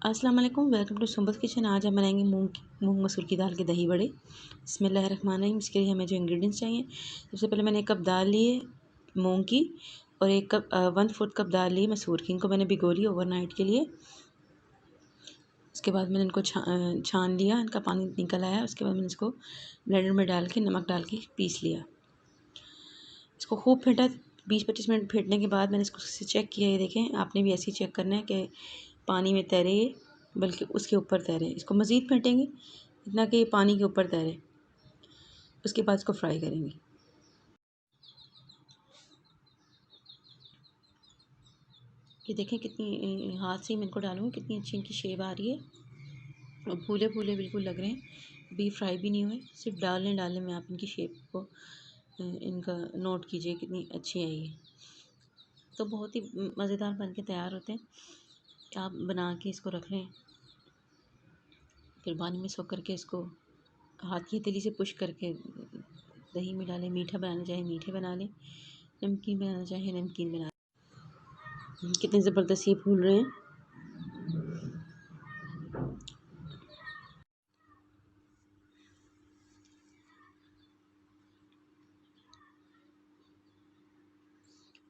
अस्सलाम वालेकुम, welcome to सुंबस kitchen. आज हम बनाएंगे मूंग मसूर की दाल के दही बड़े। बिस्मिल्लाहिर्रहमानिर्रहीम। इसके लिए हमें जो इंग्रेडिएंट्स चाहिए, सबसे पहले मैंने 1 कप दाल ली है मूंग की, और 1/4 कप दाल ली है मसूर की। इनको मैंने भिगो लिया ओवरनाइट के लिए। उसके बाद मैंने इनको छान लिया, इनका पानी निकल आया। उसके बाद मैंने इसको ब्लेंडर में डाल के नमक डाल के पीस लिया। इसको खूब फेंटा, 20-25 मिनट फेंटने के बाद मैंने इसको चेक किया। ये देखें, आपने भी ऐसे ही चेक करना है कि पानी में तैरे ये, बल्कि उसके ऊपर तैरे। इसको मज़ीद फेंटेंगे इतना कि ये पानी के ऊपर तैरे। उसके बाद इसको फ्राई करेंगे। ये देखें कितनी हाथ से मैं इनको डालूँगी, कितनी अच्छी इनकी शेप आ रही है और फूले फूले बिल्कुल लग रहे हैं। अभी फ्राई भी नहीं हुए, सिर्फ डालने में आप इनकी शेप को इनका नोट कीजिए कितनी अच्छी आई है। तो बहुत ही मज़ेदार बन के तैयार होते हैं। आप बना के इसको रख लें, फिर पानी में सोख करके इसको हाथ की हथेली से पुश करके दही में डालें। मीठा बनाना चाहे मीठे बना लें, नमकीन बनाना चाहे नमकीन बना लें। कितने ज़बरदस्त ये फूल रहे हैं।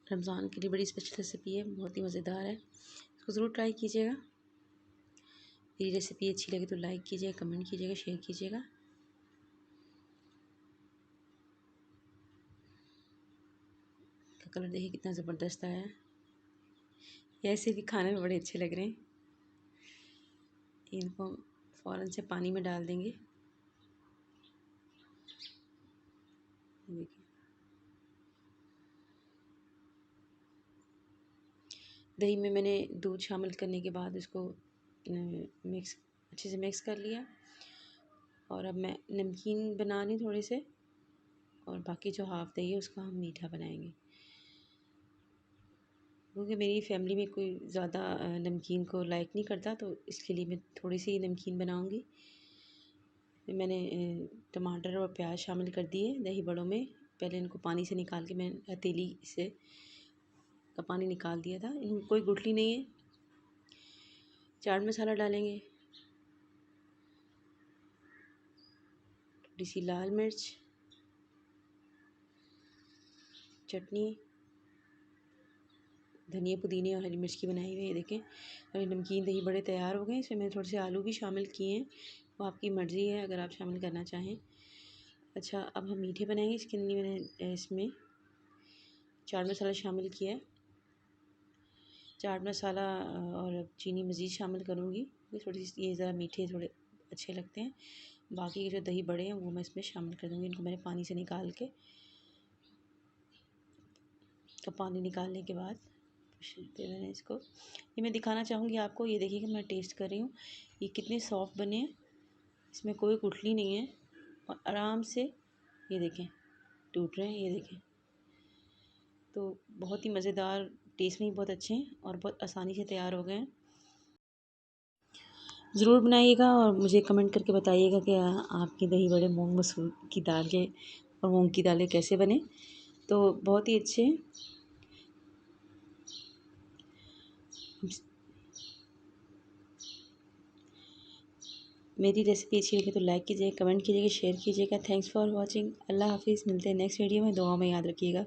रमज़ान के लिए बड़ी स्पेशल रेसिपी है, बहुत ही मज़ेदार है। इसको ज़रूर ट्राई कीजिएगा। मेरी रेसिपी अच्छी लगे तो लाइक कीजिएगा, कमेंट कीजिएगा, शेयर कीजिएगा। का कलर देखिए कितना ज़बरदस्त आया है। ऐसे भी खाने में बड़े अच्छे लग रहे हैं। इनको फ़ौरन से पानी में डाल देंगे। देखिए, दही में मैंने दूध शामिल करने के बाद इसको अच्छे से मिक्स कर लिया। और अब मैं नमकीन बना रही थोड़े से, और बाकी जो हाफ़ दही है उसका हम मीठा बनाएंगे। क्योंकि मेरी फैमिली में कोई ज़्यादा नमकीन को लाइक नहीं करता, तो इसके लिए मैं थोड़ी सी नमकीन बनाऊंगी। मैंने टमाटर और प्याज शामिल कर दिए दही बड़ों में। पहले इनको पानी से निकाल के मैं हथेली से का पानी निकाल दिया था। इनमें कोई गुठली नहीं है। चाट मसाला डालेंगे, थोड़ी सी लाल मिर्च, चटनी, धनिया पुदीने और हरी मिर्च की बनाई हुई है। देखें, और नमकीन दही बड़े तैयार हो गए। इसमें मैंने थोड़े से आलू भी शामिल किए हैं, वो आपकी मर्ज़ी है अगर आप शामिल करना चाहें। अच्छा, अब हम मीठे बनाएंगे। इसके लिए मैंने इसमें चाट मसाला शामिल किया है। चाट मसाला और चीनी मज़ीद शामिल करूँगी। थोड़ी सी ये ज़रा मीठे थोड़े अच्छे लगते हैं। बाकी के जो दही बड़े हैं वो मैं इसमें शामिल कर दूँगी। इनको मैंने पानी से निकाल के, तो पानी निकालने के बाद फिर मैंने इसको, ये मैं दिखाना चाहूँगी आपको। ये देखिए कि मैं टेस्ट कर रही हूँ, ये कितने सॉफ्ट बने हैं। इसमें कोई गुठली नहीं है और आराम से ये देखें टूट रहे हैं। ये देखें, तो बहुत ही मज़ेदार, टेस्ट में भी बहुत अच्छे हैं और बहुत आसानी से तैयार हो गए हैं। ज़रूर बनाइएगा और मुझे कमेंट करके बताइएगा कि आपके दही बड़े मूंग मसूर की दाल के और मूंग की दालें कैसे बने। तो बहुत ही अच्छे। मेरी रेसिपी अच्छी लगी तो लाइक कीजिएगा, कमेंट कीजिएगा, शेयर कीजिएगा। Thanks for watching. अल्लाह हाफिज़। मिलते हैं नेक्स्ट वीडियो में। दुआ में याद रखिएगा।